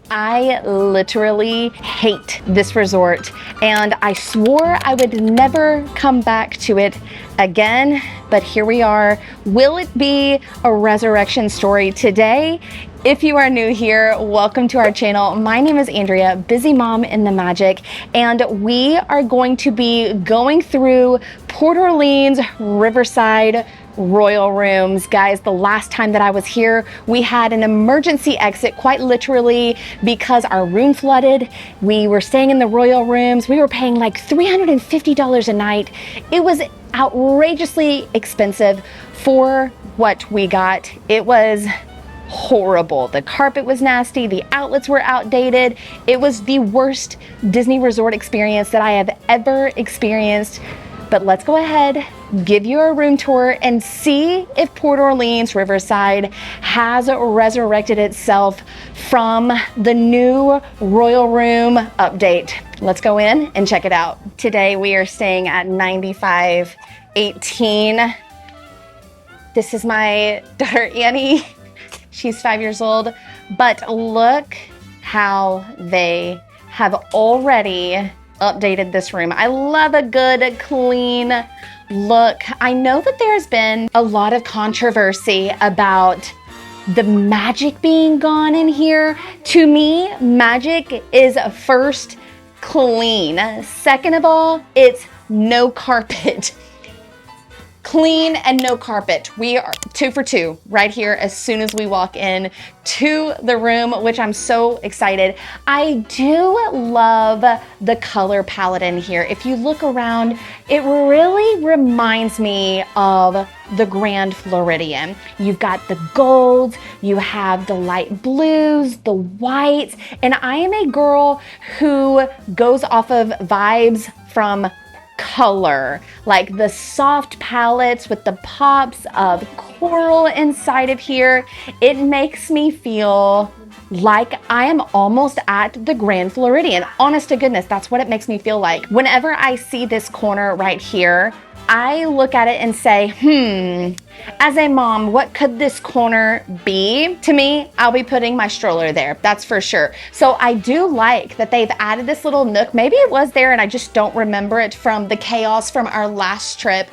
I literally hate this resort, and I swore I would never come back to it again, but here we are. Will it be a resurrection story today? If you are new here, welcome to our channel. My name is Andrea, busy mom in the magic, and we are going to be going through Port Orleans Riverside Royal Rooms. Guys, the last time that I was here, we had an emergency exit, quite literally, because our room flooded. We were staying in the Royal Rooms. We were paying like $350 a night. It was outrageously expensive for what we got. It was horrible. The carpet was nasty. The outlets were outdated. It was the worst Disney resort experience that I have ever experienced. But let's go ahead, give you a room tour and see if Port Orleans Riverside has resurrected itself from the new Royal Room update. Let's go in and check it out. Today we are staying at 9518. This is my daughter Annie. She's 5 years old, but look how they have already updated this room. I love a good clean look. I know that there's been a lot of controversy about the magic being gone in here. To me, magic is first clean. Second of all, it's no carpet. Clean and no carpet. We are 2 for 2 right here as soon as we walk in to the room, which I'm so excited. I do love the color palette in here. If you look around, it really reminds me of the Grand Floridian. You've got the golds, you have the light blues, the whites, and I am a girl who goes off of vibes from color, like the soft palettes with the pops of coral inside of here. It makes me feel like I am almost at the Grand Floridian. Honest to goodness, that's what it makes me feel like. Whenever I see this corner right here, I look at it and say, as a mom, what could this corner be? To me, I'll be putting my stroller there, that's for sure. So I do like that they've added this little nook. Maybe it was there and I just don't remember it from the chaos from our last trip,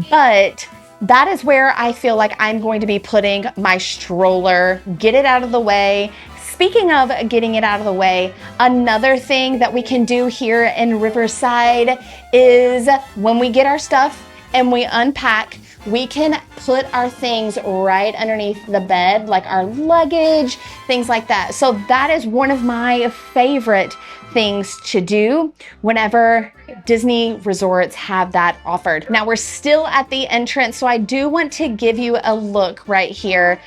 but that is where I feel like I'm going to be putting my stroller, get it out of the way. Speaking of getting it out of the way, another thing that we can do here in Riverside is when we get our stuff and we unpack, we can put our things right underneath the bed, like our luggage, things like that. So that is one of my favorite things to do whenever Disney resorts have that offered. Now we're still at the entrance, so I do want to give you a look right here.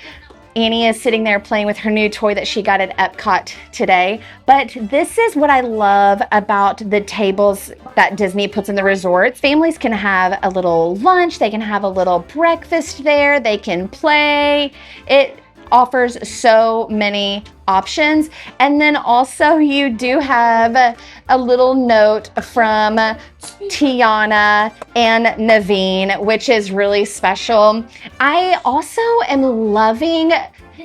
Annie is sitting there playing with her new toy that she got at EPCOT today. But this is what I love about the tables that Disney puts in the resorts. Families can have a little lunch, they can have a little breakfast there, they can play. It offers so many options. And then also you do have a little note from Tiana and Naveen, which is really special. I also am loving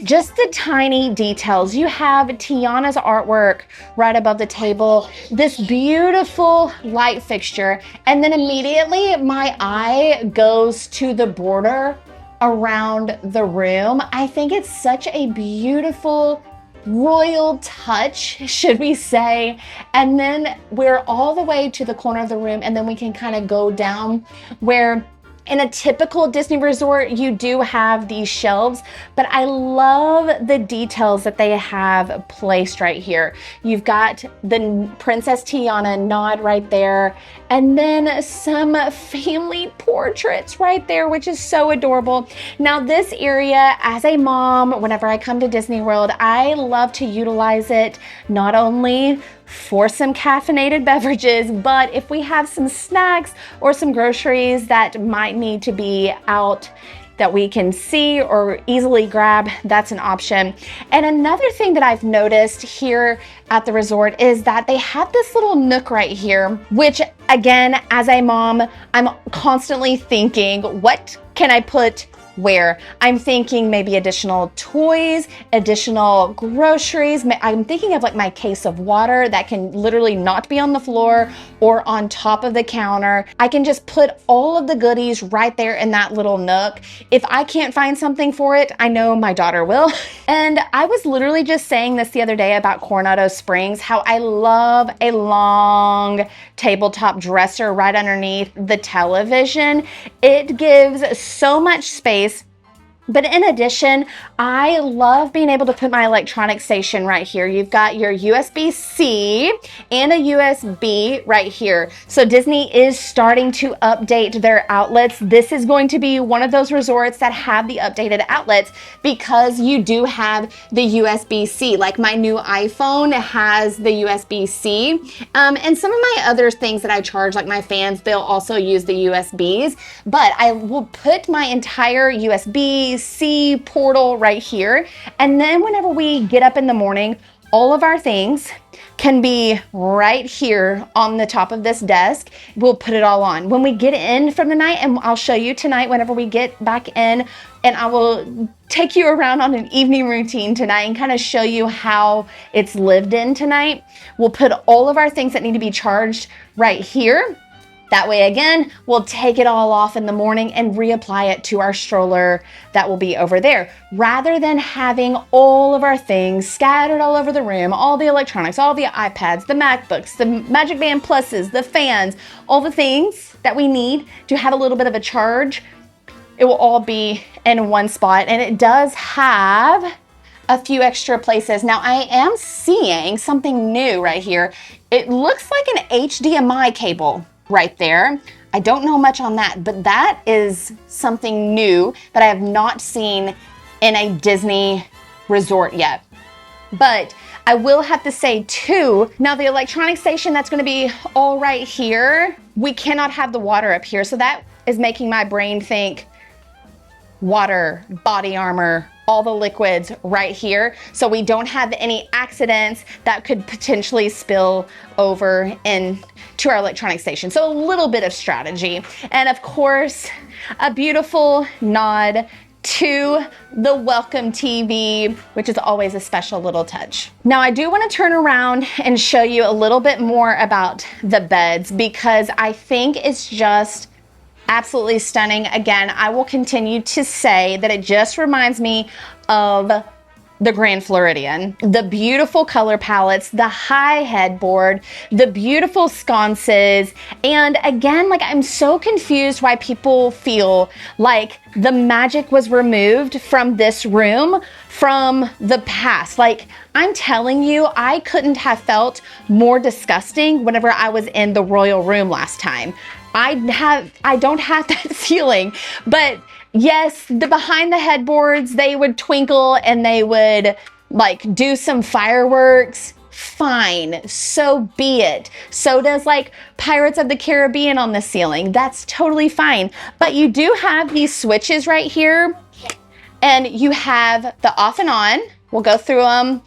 just the tiny details. You have Tiana's artwork right above the table, this beautiful light fixture, and then immediately my eye goes to the border around the room. I think it's such a beautiful royal touch, should we say. And then we're all the way to the corner of the room, and then we can kind of go down where in a typical Disney resort, you do have these shelves, but I love the details that they have placed right here. You've got the Princess Tiana nod right there, and then some family portraits right there, which is so adorable. Now this area, as a mom, whenever I come to Disney World, I love to utilize it not only for some caffeinated beverages, but if we have some snacks or some groceries that might need to be out that we can see or easily grab, that's an option. And another thing that I've noticed here at the resort is that they have this little nook right here, which again, as a mom, I'm constantly thinking, what can I put where I'm thinking maybe additional toys, additional groceries. I'm thinking of like my case of water that can literally not be on the floor or on top of the counter. I can just put all of the goodies right there in that little nook. If I can't find something for it, I know my daughter will. And I was literally just saying this the other day about Coronado Springs, how I love a long tabletop dresser right underneath the television. It gives so much space. But in addition, I love being able to put my electronic station right here. You've got your USB-C and a USB right here. So Disney is starting to update their outlets. This is going to be one of those resorts that have the updated outlets because you do have the USB-C. Like my new iPhone has the USB-C. And some of my other things that I charge, like my fans, they'll also use the USBs. But I will put my entire USB-C portal right here. And then whenever we get up in the morning, all of our things can be right here on the top of this desk. We'll put it all on. When we get in from the night, and I'll show you tonight whenever we get back in, and I will take you around on an evening routine tonight and kind of show you how it's lived in tonight. We'll put all of our things that need to be charged right here. That way, again, we'll take it all off in the morning and reapply it to our stroller that will be over there. Rather than having all of our things scattered all over the room, all the electronics, all the iPads, the MacBooks, the Magic Band Pluses, the fans, all the things that we need to have a little bit of a charge, it will all be in one spot. And it does have a few extra places. Now, I am seeing something new right here. It looks like an HDMI cable right there. I don't know much on that, but that is something new that I have not seen in a Disney resort yet. But I will have to say too, now the electronic station that's going to be all right here, we cannot have the water up here. So that is making my brain think water, body armor, all the liquids right here, so we don't have any accidents that could potentially spill over into our electronic station. So a little bit of strategy. And of course, a beautiful nod to the welcome TV, which is always a special little touch. Now I do want to turn around and show you a little bit more about the beds because I think it's just absolutely stunning. Again, I will continue to say that it just reminds me of the Grand Floridian. The beautiful color palettes, the high headboard, the beautiful sconces, and again, like I'm so confused why people feel like the magic was removed from this room from the past. Like I'm telling you, I couldn't have felt more disgusting whenever I was in the royal room last time. I don't have that feeling, but yes, the behind the headboards, they would twinkle and they would like do some fireworks. Fine, so be it. So does like Pirates of the Caribbean on the ceiling. That's totally fine. But you do have these switches right here and you have the off and on. We'll go through them.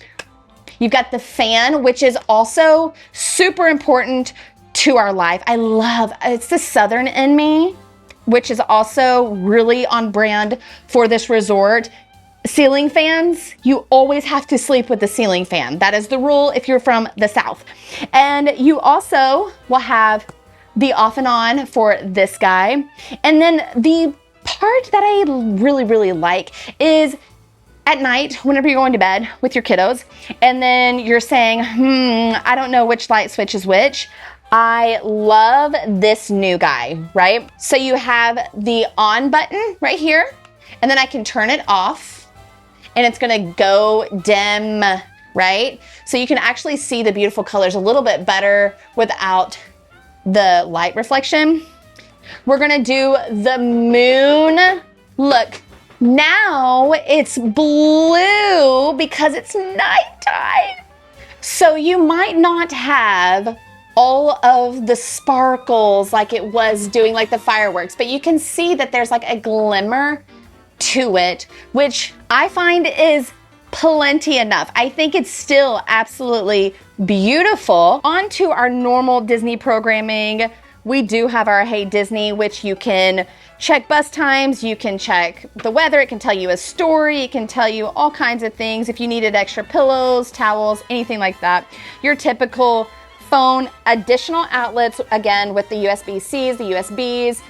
You've got the fan, which is also super important to our life. I love, it's the Southern in me, which is also really on brand for this resort. Ceiling fans, you always have to sleep with the ceiling fan. That is the rule if you're from the South. And you also will have the off and on for this guy. And then the part that I really, really like is at night, whenever you're going to bed with your kiddos, and then you're saying, I don't know which light switch is which. I love this new guy, right? So you have the on button right here, and then I can turn it off, and it's gonna go dim, right? So you can actually see the beautiful colors a little bit better without the light reflection. We're gonna do the moon. Look, now it's blue because it's nighttime. So you might not have all of the sparkles like it was doing like the fireworks, but you can see that there's like a glimmer to it, which I find is plenty enough. I think it's still absolutely beautiful. On to our normal Disney programming. We do have our Hey Disney, which you can check bus times, you can check the weather, it can tell you a story, it can tell you all kinds of things. If you needed extra pillows, towels, anything like that. Your typical phone, additional outlets, again, with the USB-Cs, the USBs.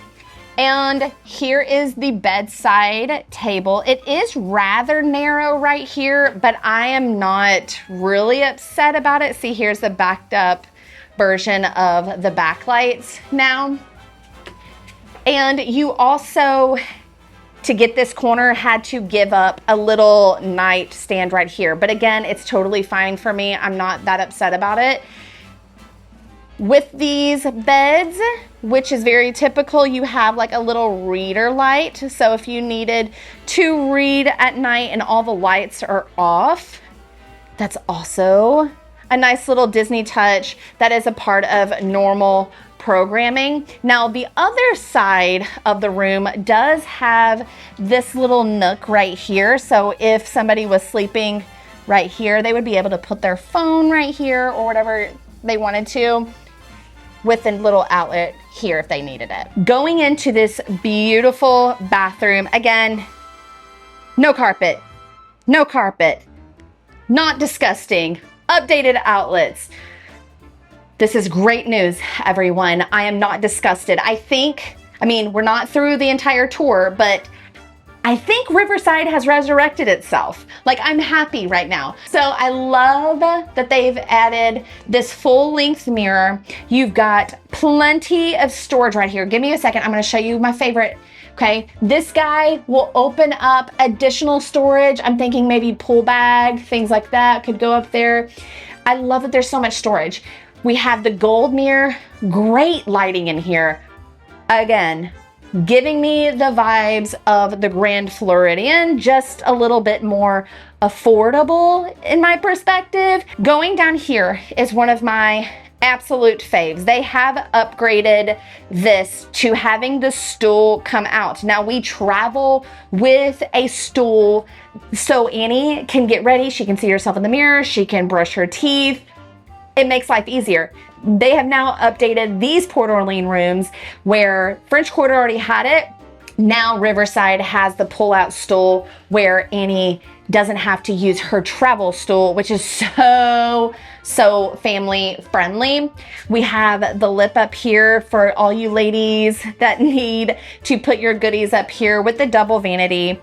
And here is the bedside table. It is rather narrow right here, but I am not really upset about it. See, here's the backed up version of the backlights now. And you also, to get this corner, had to give up a little nightstand right here. But again, it's totally fine for me. I'm not that upset about it. With these beds, which is very typical, you have like a little reader light. So if you needed to read at night and all the lights are off, that's also a nice little Disney touch that is a part of normal programming. Now, the other side of the room does have this little nook right here. So if somebody was sleeping right here, they would be able to put their phone right here or whatever they wanted to, with a little outlet here if they needed it. Going into this beautiful bathroom, again, no carpet, not disgusting, updated outlets. This is great news, everyone. I am not disgusted. I mean, we're not through the entire tour, but I think Riverside has resurrected itself. Like, I'm happy right now. So I love that they've added this full length mirror. You've got plenty of storage right here. Give me a second. I'm gonna show you my favorite. Okay, this guy will open up additional storage. I'm thinking maybe pool bag, things like that could go up there. I love that there's so much storage. We have the gold mirror, great lighting in here. Again, giving me the vibes of the Grand Floridian, just a little bit more affordable in my perspective. Going down here is one of my absolute faves. They have upgraded this to having the stool come out. Now we travel with a stool so Annie can get ready. She can see herself in the mirror. She can brush her teeth. It makes life easier. They have now updated these Port Orleans rooms where French Quarter already had it. Now Riverside has the pull-out stool where Annie doesn't have to use her travel stool, which is so family friendly. We have the lip up here for all you ladies that need to put your goodies up here with the double vanity.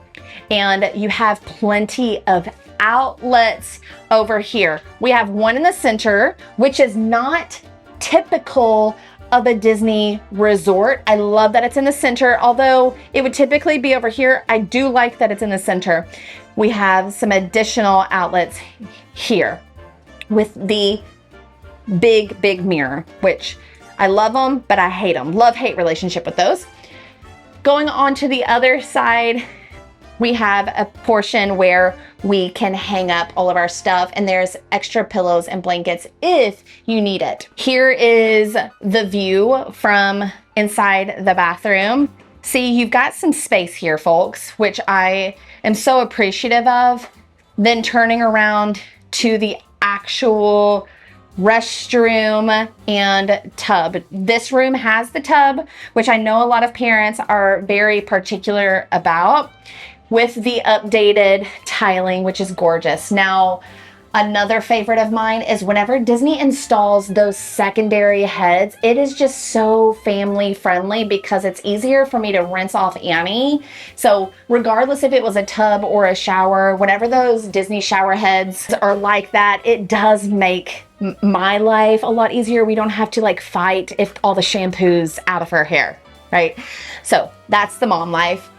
And you have plenty of outlets over here. We have one in the center, which is not typical of a Disney resort. I love that it's in the center, although it would typically be over here. I do like that it's in the center. We have some additional outlets here with the big mirror, which I love them, but I hate them. Love-hate relationship with those. Going on to the other side, we have a portion where we can hang up all of our stuff, and there's extra pillows and blankets if you need it. Here is the view from inside the bathroom. See, you've got some space here, folks, which I am so appreciative of. Then turning around to the actual restroom and tub. This room has the tub, which I know a lot of parents are very particular about, with the updated tiling, which is gorgeous. Now, another favorite of mine is whenever Disney installs those secondary heads, it is just so family friendly because it's easier for me to rinse off Annie. So regardless if it was a tub or a shower, whenever those Disney shower heads are like that, it does make my life a lot easier. We don't have to like fight if all the shampoo's out of her hair, right? So that's the mom life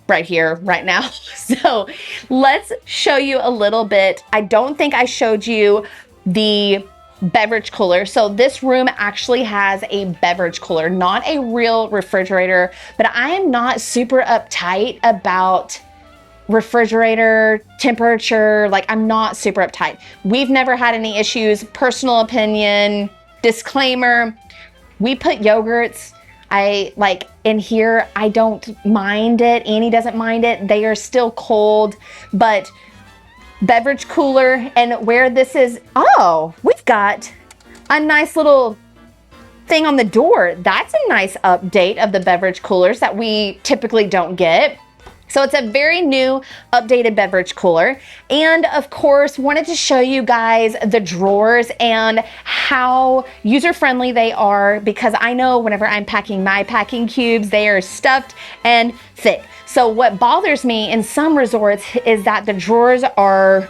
right here, right now. So let's show you a little bit. I don't think I showed you the beverage cooler. So this room actually has a beverage cooler, not a real refrigerator, but I am not super uptight about refrigerator temperature. Like, I'm not super uptight. We've never had any issues. Personal opinion, disclaimer, we put yogurts in here. I don't mind it. Annie doesn't mind it. They are still cold, but beverage cooler. And where this is, oh, we've got a nice little thing on the door. That's a nice update of the beverage coolers that we typically don't get. So it's a very new, updated beverage cooler. And of course, wanted to show you guys the drawers and how user-friendly they are, because I know whenever I'm packing my packing cubes, they are stuffed and thick. So what bothers me in some resorts is that the drawers are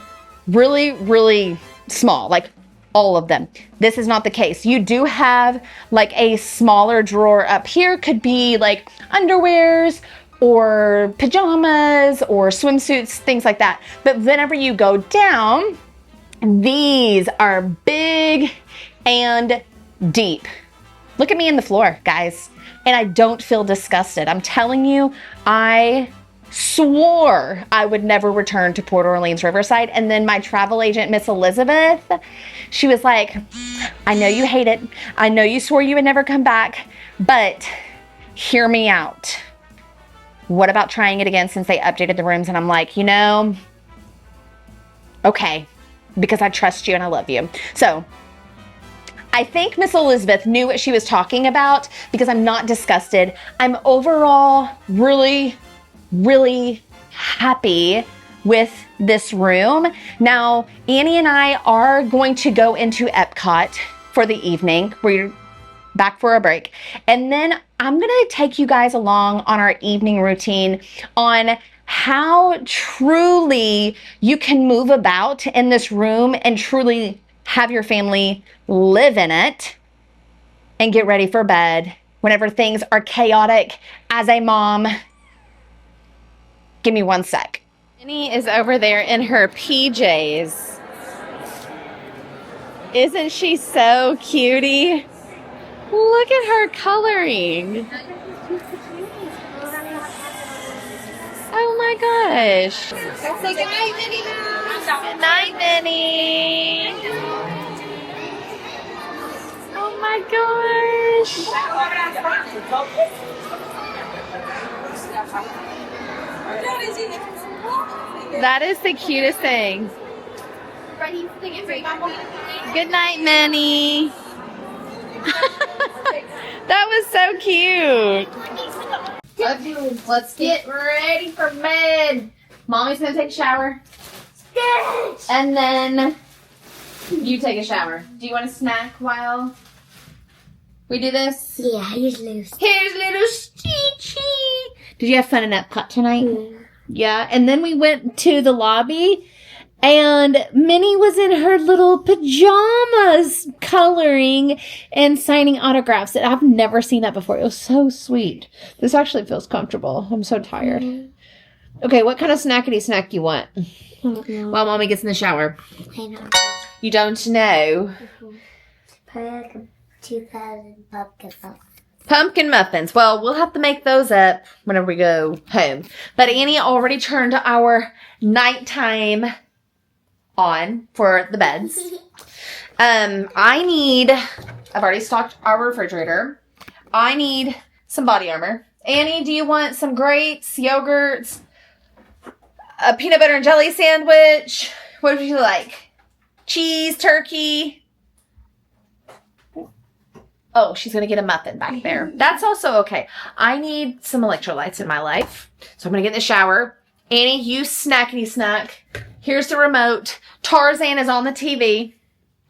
really, really small, like all of them. This is not the case. You do have like a smaller drawer up here, could be like underwears, or pajamas or swimsuits, things like that. But whenever you go down, these are big and deep. Look at me in the floor, guys. And I don't feel disgusted. I'm telling you, I swore I would never return to Port Orleans Riverside. And then my travel agent, Miss Elizabeth, she was like, I know you hate it. I know you swore you would never come back, but hear me out. What about trying it again since they updated the rooms? And I'm like, you know, okay, because I trust you and I love you. So I think Miss Elizabeth knew what she was talking about, because I'm not disgusted. I'm overall really, really happy with this room. Now, Annie and I are going to go into EPCOT for the evening. We're back for a break. And then I'm gonna take you guys along on our evening routine on how truly you can move about in this room and truly have your family live in it and get ready for bed whenever things are chaotic as a mom. Give me one sec. Annie is over there in her PJs. Isn't she so cutie? Look at her coloring. Oh my gosh. Say good night, Minnie. Good night, Minnie. Oh my gosh. That is the cutest thing. Good night, Minnie. That was so cute. Let's get ready for bed. Mommy's gonna take a shower. And then you take a shower. Do you want a snack while we do this? Yeah, here's little. Here's little Chi-Chi. Did you have fun in EPCOT tonight? Yeah. And then we went to the lobby, and Minnie was in her little pajamas coloring and signing autographs. I've never seen that before. It was so sweet. This actually feels comfortable. I'm so tired. Okay, what kind of snackety snack do you want? While Mommy gets in the shower. I don't know. You don't know? Probably like a 2,000 pumpkin puff. Pumpkin muffins. Well, we'll have to make those up whenever we go home. But Annie already turned our nighttime on for the beds. I've already stocked our refrigerator. I need some body armor. Annie, do you want some grapes, yogurts, a peanut butter and jelly sandwich? What would you like? Cheese, turkey? Oh, she's going to get a muffin back there. That's also okay. I need some electrolytes in my life. So I'm going to get in the shower. Annie, you snackety snack. Here's the remote. Tarzan is on the TV.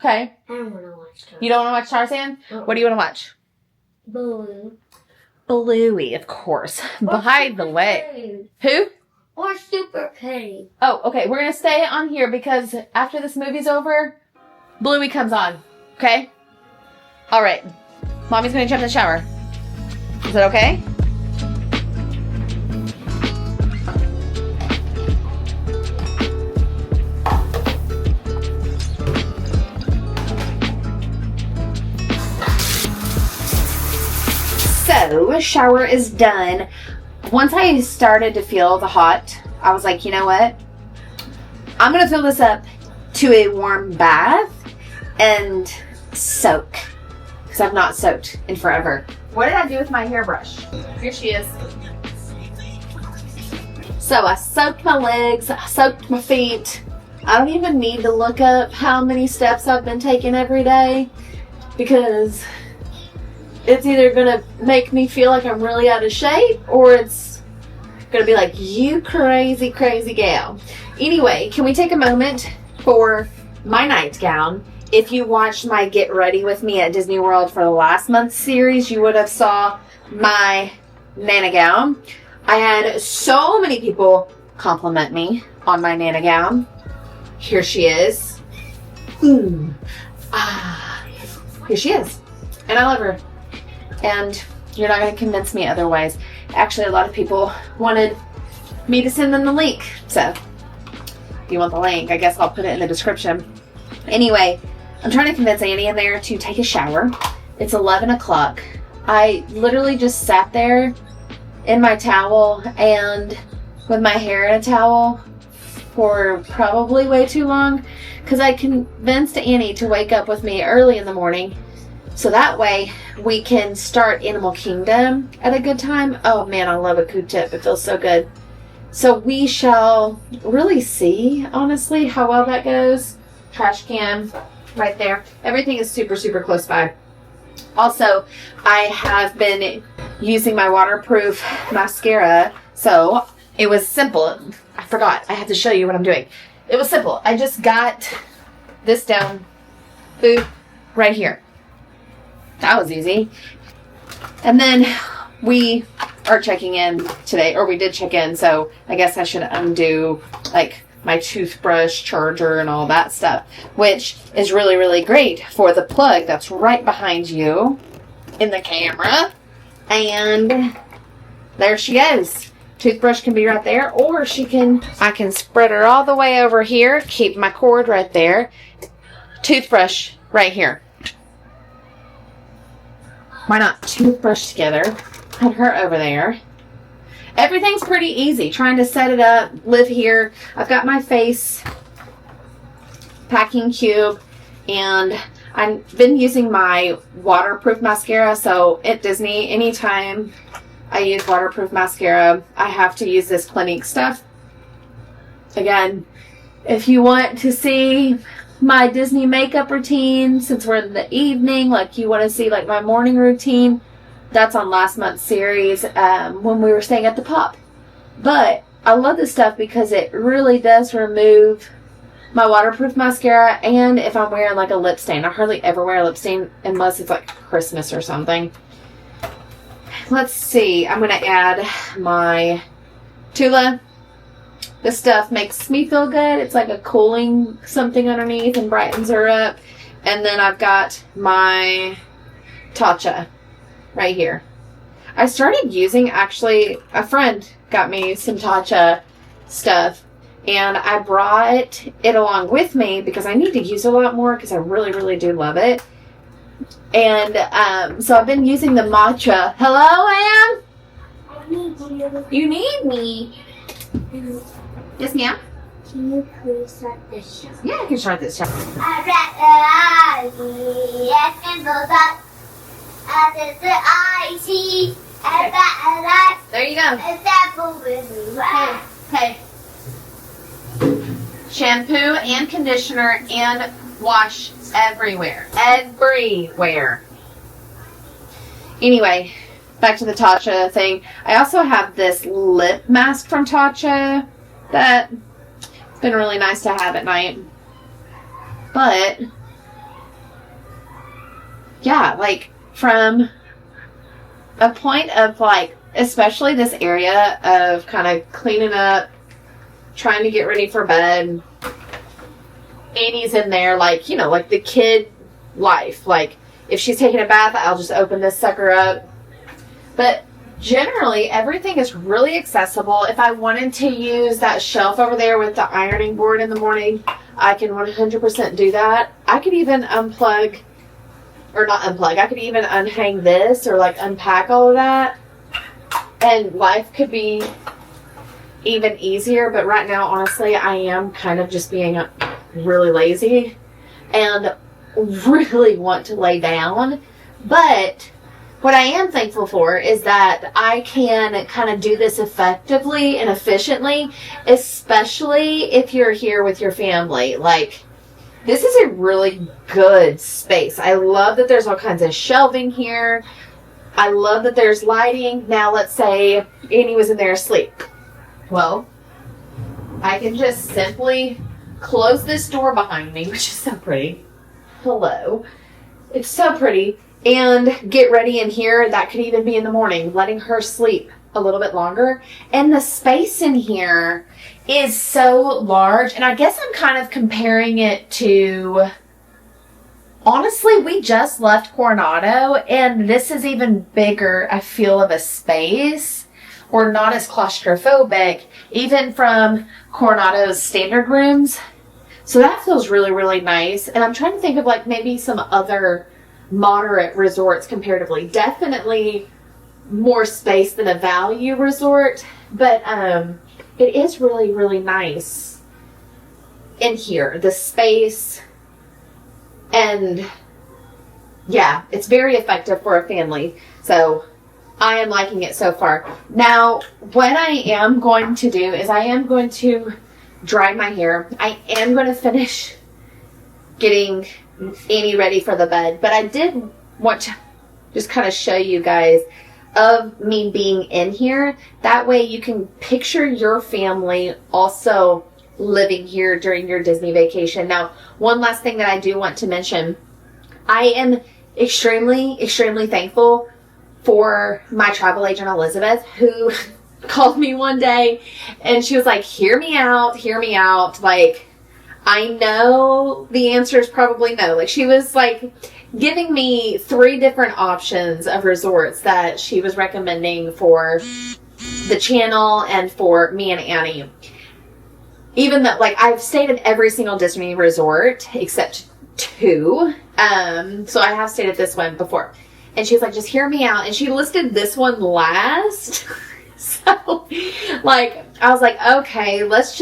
Okay. I don't want to watch Tarzan. You don't want to watch Tarzan? What do you want to watch? Blue. Bluey, of course. By the way. Who? Or Super Penny. Oh, okay. We're going to stay on here because after this movie's over, Bluey comes on. Okay? All right. Mommy's going to jump in the shower. Is that okay? So, shower is done. Once I started to feel the hot, I was like, you know what? I'm going to fill this up to a warm bath and soak. Because I've not soaked in forever. What did I do with my hairbrush? Here she is. So I soaked my legs, I soaked my feet. I don't even need to look up how many steps I've been taking every day because it's either going to make me feel like I'm really out of shape, or it's going to be like, you crazy, crazy gal. Anyway, can we take a moment for my nightgown? If you watched my Get Ready With Me at Disney World for the last month's series, you would have saw my Nana gown. I had so many people compliment me on my Nana gown. Here she is. Here she is. And I love her. And you're not going to convince me otherwise. Actually, a lot of people wanted me to send them the link. So, if you want the link, I guess I'll put it in the description. Anyway, I'm trying to convince Annie in there to take a shower. It's 11 o'clock. I literally just sat there in my towel and with my hair in a towel for probably way too long, because I convinced Annie to wake up with me early in the morning so that way we can start Animal Kingdom at a good time. Oh man, I love a Q-tip. It feels so good. So we shall really see, honestly, how well that goes. Trash can right there. Everything is super, super close by. Also, I have been using my waterproof mascara. So it was simple. I forgot. I had to show you what I'm doing. It was simple. I just got this down, boop, right here. That was easy. And then we are checking in today, or we did check in, so I guess I should undo like my toothbrush charger and all that stuff, which is really, really great for the plug that's right behind you in the camera. And there she is. Toothbrush can be right there, or I can spread her all the way over here, keep my cord right there. Toothbrush right here. Why not toothbrush together? Put her over there. Everything's pretty easy. Trying to set it up, live here. I've got my face packing cube, and I've been using my waterproof mascara. So at Disney, anytime I use waterproof mascara, I have to use this Clinique stuff. Again, if you want to see my Disney makeup routine, since we're in the evening, like you want to see like my morning routine, that's on last month's series when we were staying at the Pop. But I love this stuff because it really does remove my waterproof mascara, and if I'm wearing like a lip stain. I hardly ever wear a lip stain unless it's like Christmas or something. Let's see. I'm going to add my Tula. This stuff makes me feel good. It's like a cooling something underneath and brightens her up. And then I've got my Tatcha right here. I started using, actually, a friend got me some Tatcha stuff. And I brought it along with me because I need to use it a lot more because I really, really do love it. And so I've been using the matcha. Hello, Anne? I need you. You need me. Yes, ma'am? Can you please start this show? Yeah, I can start this show. There you go. Hey. Shampoo and conditioner and wash everywhere. Everywhere. Anyway, back to the Tatcha thing. I also have this lip mask from Tatcha that it's been really nice to have at night. But yeah, like from a point of like, especially this area of kind of cleaning up, trying to get ready for bed. Annie's in there, like, you know, like the kid life. Like, if she's taking a bath, I'll just open this sucker up. But generally, everything is really accessible. If I wanted to use that shelf over there with the ironing board in the morning, I can 100% do that. I could even unplug, or not unplug, I could even unhang this or like unpack all of that. And life could be even easier. But right now, honestly, I am kind of just being really lazy and really want to lay down. But what I am thankful for is that I can kind of do this effectively and efficiently, especially if you're here with your family. Like, this is a really good space. I love that there's all kinds of shelving here. I love that there's lighting. Now let's say Annie was in there asleep. Well, I can just simply close this door behind me, which is so pretty. Hello. It's so pretty. And get ready in here. That could even be in the morning, letting her sleep a little bit longer. And the space in here is so large. And I guess I'm kind of comparing it to, honestly, we just left Coronado and this is even bigger, I feel, of a space. We're not as claustrophobic, even from Coronado's standard rooms. So that feels really, really nice. And I'm trying to think of like maybe some other moderate resorts comparatively. Definitely more space than a value resort, but it is really, really nice in here. The space, and yeah, it's very effective for a family. So I am liking it so far. Now, what I am going to do is I am going to dry my hair. I am going to finish getting Annie ready for the bed, but I did want to just kind of show you guys of me being in here. That way you can picture your family also living here during your Disney vacation. Now, one last thing that I do want to mention, I am extremely, extremely thankful for my travel agent, Elizabeth, who called me one day and she was like, hear me out, hear me out. Like, I know the answer is probably no. Like, she was like giving me 3 different options of resorts that she was recommending for the channel and for me and Annie. Even though, like, I've stayed at every single Disney resort except 2. So I have stayed at this one before. And she was like, just hear me out. And she listed this one last. So, like, I was like, okay, let's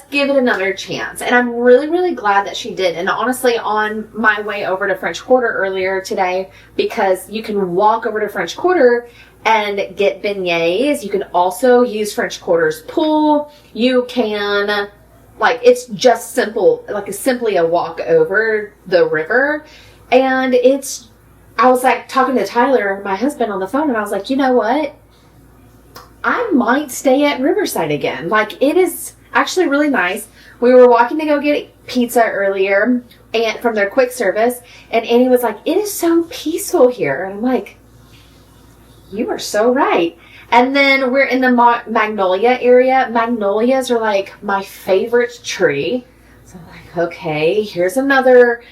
give it another chance. And I'm really, really glad that she did. And honestly, on my way over to French Quarter earlier today, because you can walk over to French Quarter and get beignets. You can also use French Quarter's pool. You can, like, it's just simple, like simply a walk over the river. And I was like talking to Tyler, my husband, on the phone, and I was like, you know what? I might stay at Riverside again. Like, it is actually really nice. We were walking to go get pizza earlier and from their quick service, and Annie was like, it is so peaceful here. And I'm like, you are so right. And then we're in the magnolia area. Magnolias are like my favorite tree. So I'm like, okay, here's another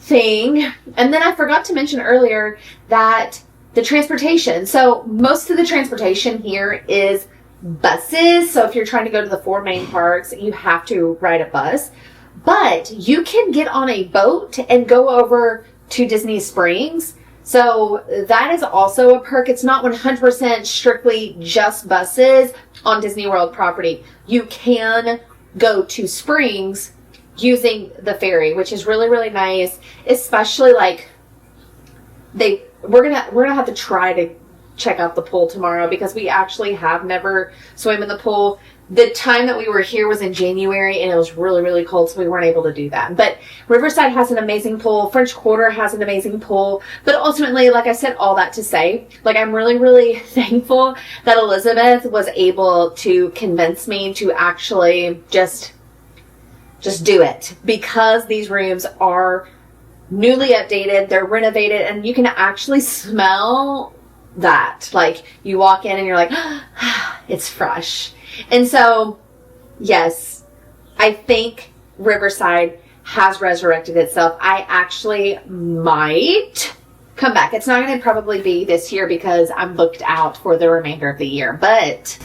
thing. And then I forgot to mention earlier that the transportation. So most of the transportation here is buses. So if you're trying to go to the 4 main parks, you have to ride a bus. But you can get on a boat and go over to Disney Springs. So that is also a perk. It's not 100% strictly just buses on Disney World property. You can go to Springs using the ferry, which is really, really nice. Especially like we're gonna have to try to check out the pool tomorrow because we actually have never swam in the pool. The time that we were here was in January and it was really, really cold, so we weren't able to do that. But Riverside has an amazing pool. French Quarter has an amazing pool. But ultimately, like I said, all that to say, like, I'm really, really thankful that Elizabeth was able to convince me to actually just do it, because these rooms are newly updated, they're renovated, and you can actually smell that. Like, you walk in and you're like, it's fresh. And so, yes, I think Riverside has resurrected itself. I actually might come back. It's not going to probably be this year because I'm booked out for the remainder of the year. But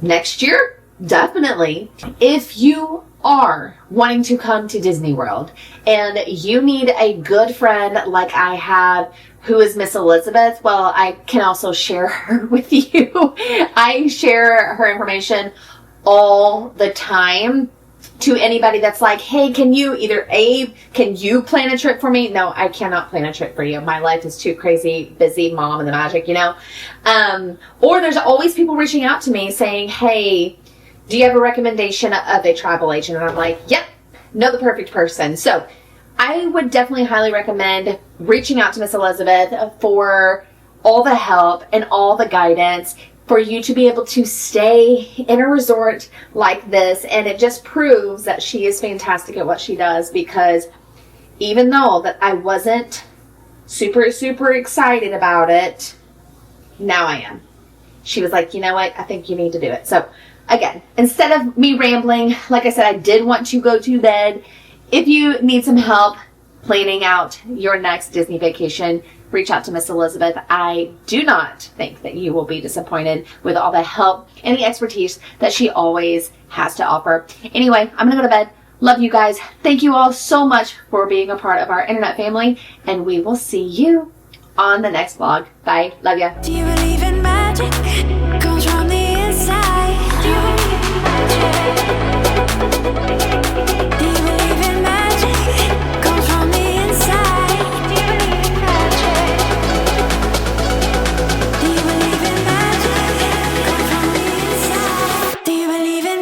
next year, definitely. If you are wanting to come to Disney World and you need a good friend like I have, who is Miss Elizabeth, well, I can also share her with you. I share her information all the time to anybody that's like, hey, can you plan a trip for me? No, I cannot plan a trip for you. My life is too crazy, busy, mom and the magic, you know? Or there's always people reaching out to me saying, hey, do you have a recommendation of a travel agent? And I'm like, yep, know the perfect person. So I would definitely highly recommend reaching out to Miss Elizabeth for all the help and all the guidance for you to be able to stay in a resort like this. And it just proves that she is fantastic at what she does, because even though that I wasn't super excited about it, now I am. She was like, you know what? I think you need to do it. So again, instead of me rambling, like I said, I did want to go to bed. If you need some help planning out your next Disney vacation, reach out to Miss Elizabeth. I do not think that you will be disappointed with all the help and the expertise that she always has to offer. Anyway, I'm going to go to bed. Love you guys. Thank you all so much for being a part of our internet family, and we will see you on the next vlog. Bye. Love ya. Do you believe in magic?